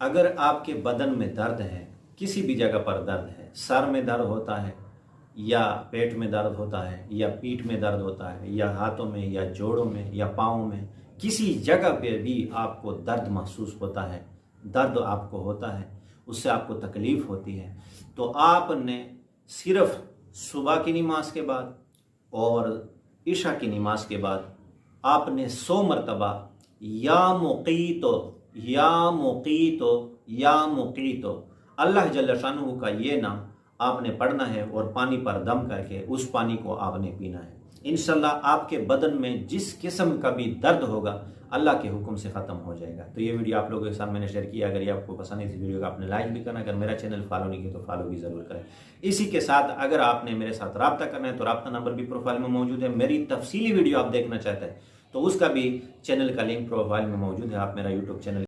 अगर आपके बदन में दर्द है, किसी भी जगह पर दर्द है, सर में दर्द होता है या पेट में दर्द होता है या पीठ में दर्द होता है या हाथों में या जोड़ों में या पाँव में, किसी जगह पे भी आपको दर्द महसूस होता है, दर्द आपको होता है, उससे आपको तकलीफ़ होती है, तो आपने सिर्फ सुबह की नमाज के बाद और इशा की नमाज के बाद आपने 100 मरतबा या मुक़ीतो या मुक़ीतो या मुक़ीतो अल्लाह जल्ल शानुहु का ये नाम आपने पढ़ना है और पानी पर दम करके उस पानी को आपने पीना है। इंशाल्लाह आपके बदन में जिस किस्म का भी दर्द होगा अल्लाह के हुक्म से ख़त्म हो जाएगा। तो ये वीडियो आप लोगों के साथ मैंने शेयर किया। अगर ये आपको पसंद है इस वीडियो को आपने लाइक भी करना, अगर मेरा चैनल फॉलो नहीं किया तो फॉलो भी ज़रूर करें। इसी के साथ अगर आपने मेरे साथ रब्ता करना है तो रब्ता नंबर भी प्रोफाइल में मौजूद है। मेरी तफसीली वीडियो आप देखना चाहते हैं तो उसका भी चैनल का लिंक प्रोफाइल में मौजूद है। आप मेरा यूट्यूब चैनल